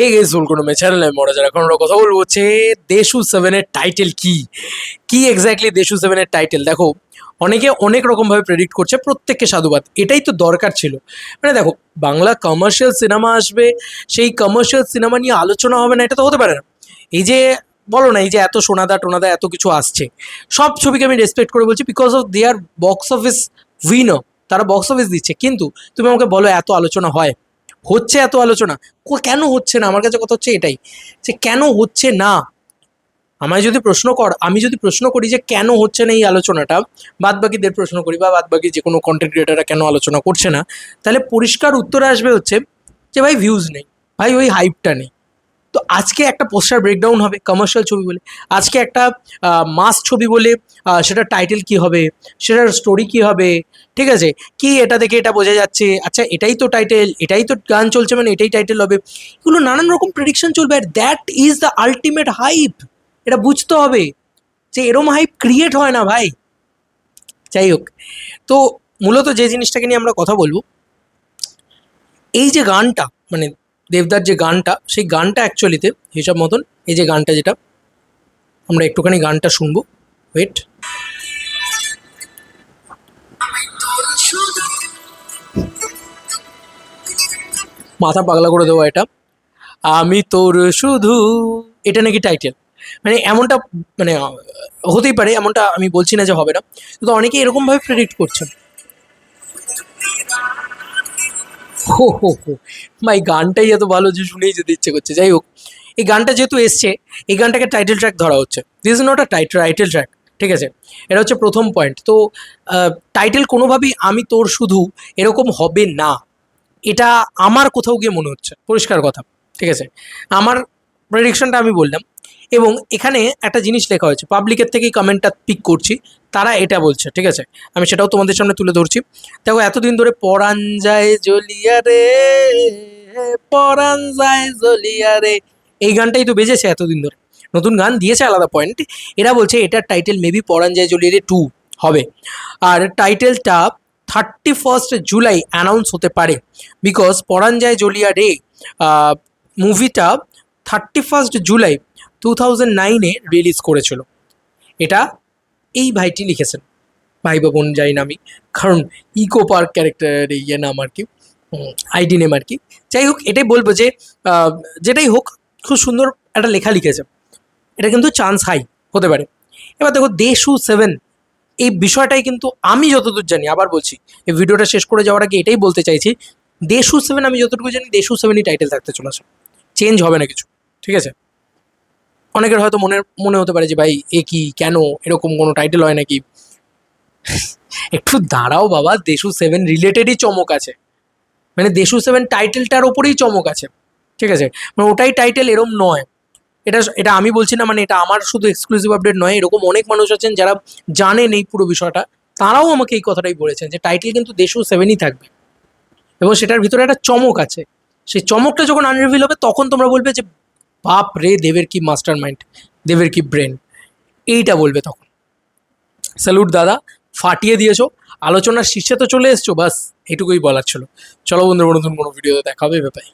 হে guess কোনো চ্যানেলে মরা যারা এখন আমরা কথা বলবো হচ্ছে দেশু সেভেনের টাইটেল কি কি এক্স্যাক্টলি দেশু সেভেনের টাইটেল। দেখো অনেকে অনেক রকমভাবে প্রেডিক্ট করছে, প্রত্যেককে সাধুবাদ, এটাই তো দরকার ছিল। মানে দেখো, বাংলা কমার্শিয়াল সিনেমা আসবে, সেই কমার্শিয়াল সিনেমা নিয়ে আলোচনা হবে না, এটা তো হতে পারে না। এই যে বলো না, এই যে এত সোনাদা টোনাদা এত কিছু আসছে, সব ছবিকে আমি রেসপেক্ট করে বলছি because of their box office winner, তারা বক্স অফিস দিচ্ছে। কিন্তু তুমি আমাকে বলো এত আলোচনা হয়, হচ্ছে এত আলোচনা কেন হচ্ছে না? আমার কাছে কথা হচ্ছে এটাই, যে কেন হচ্ছে না। আমায় যদি প্রশ্ন কর, আমি যদি প্রশ্ন করি যে কেন হচ্ছে না এই আলোচনাটা, বাদ বাকিদের প্রশ্ন করি বা বাদ বাকি যে কোনো কন্টেন্ট ক্রিয়েটাররা কেন আলোচনা করছে না, তাহলে পরিষ্কার উত্তর আসবে হচ্ছে যে ভাই ভিউজ নেই, ভাই ওই হাইপটা নেই। তো আজকে একটা পোস্টার ব্রেকডাউন হবে কমার্শিয়াল ছবি বলে, আজকে একটা মাস ছবি বলে সেটার টাইটেল কি হবে, সেটার স্টোরি কি হবে, ঠিক আছে, কি এটা দেখে এটা বোঝা যাচ্ছে আচ্ছা এটাই তো টাইটেল, এটাই তো গান চলছে মানে এটাই টাইটেল হবে। এগুলো নানান রকম প্রেডিকশন চলবে, আর that is the ultimate hype. এটা বুঝতে হবে যে এরম হাইপ ক্রিয়েট হয় না ভাই। যাই হোক, তো মূলত যে জিনিসটাকে নিয়ে আমরা কথা বলবো, এই যে গানটা মানে দেবদার যে গানটা, সেই গানটা অ্যাকচুয়ালিতে হিসাব মতন এই যে গানটা, যেটা আমরা একটুখানি গানটা শুনবো, ওয়েট। মাথা পাগলা করে দেবো এটা, আমি তোর শুধু, এটা নাকি টাইটেল। মানে এমনটা, মানে হতেই পারে, এমনটা আমি বলছি না যে হবে না, কিন্তু অনেকে এরকমভাবে প্রেডিক্ট করছেন। হো হো হো ভাই, গানটাই এত ভালো যে শুনেই যেতে ইচ্ছে করছে। যাই হোক, এই গানটা যেহেতু এসছে, এই গানটাকে টাইটেল ট্র্যাক ধরা হচ্ছে। This is not a title track, ঠিক আছে? এটা হচ্ছে প্রথম পয়েন্ট। তো টাইটেল কোনোভাবেই আমি তোর শুধু এরকম হবে না, এটা আমার কোথাও গিয়ে মনে হচ্ছে, পরিষ্কার কথা, ঠিক আছে? আমার প্রেডিকশনটা আমি বললাম, এবং এখানে একটা জিনিস লেখা হয়েছে, পাবলিকের থেকেই কমেন্টটা পিক করছি, তারা এটা বলছে, ঠিক আছে? আমি সেটাও তোমাদের সামনে তুলে ধরছি। দেখো, এতদিন ধরে পরাণ যায় জ্বলিয়া রে, পরাণ যায় জ্বলিয়া রে, এই গানটাই তো বেজেছে এতদিন ধরে। নতুন গান দিয়েছে আলাদা পয়েন্ট, এরা বলছে এটার টাইটেল মেবি পরাণ যায় জ্বলিয়া রে 2 হবে। আর টাইটেলটা 31 জুলাই অ্যানাউন্স হতে পারে, বিকজ পরাণ যায় জ্বলিয়া রে মুভিটা 31 জুলাই 2009-এ রিলিজ করেছিল। এটা এই ভাইটি লিখেছেন, ভাই বা বোন যাই না আমি, কারণ ইকো পার্ক ক্যারেক্টারের ইয়ে নাম আর কি, আইডি নেম আর কি। যাই হোক, এটাই বলবো যে যেটাই হোক, খুব সুন্দর একটা লেখা লিখেছে, এটা কিন্তু চান্স হাই হতে পারে। এবার দেখো, দেশু 7, এই বিষয়টাই কিন্তু আমি যতদূর জানি, আবার বলছি, এই ভিডিওটা শেষ করে যাওয়ার আগে এটাই বলতে চাইছি, দেশু 7 আমি যতটুকু জানি দেশু 7ই টাইটেল থাকতে চলেছে, চেঞ্জ হবে না কিছু, ঠিক আছে? অনেকের হয়তো মনে হতে পারে যে ভাই এ কি, কেন এরকম কোনো টাইটেল হয় নাকি? একটু দাঁড়াও বাবা, দেশু 7 রিলেটেডই চমক আছে, মানে দেশু 7 টাইটেলটার ওপরেই চমক আছে, ঠিক আছে? মানে ওটাই টাইটেল, এরম নয়। এটা এটা আমি বলছি না, মানে এটা আমার শুধু এক্সক্লুসিভ আপডেট নয়, এরকম অনেক মানুষ আছেন যারা জানেন এই পুরো বিষয়টা, তারাও আমাকে এই কথাটাই বলেছেন যে টাইটেল কিন্তু দেশু 7ই থাকবে, এবং সেটার ভিতরে একটা চমক আছে। সেই চমকটা যখন আনরিভিল হবে, তখন তোমরা বলবে যে বাপ রে, দেবের কি মাস্টার মাইন্ড, দেবের কি ব্রেন, এইটা বলবে তখন। স্যালুট দাদা, ফাটিয়ে দিয়েছো, আলোচনার শীর্ষে তো চলে এসছো, বাস এটুকুই বলার ছিল। চলো বন্ধুরা, নতুন কোনো ভিডিওতে দেখা হবে, ব্যাপারে।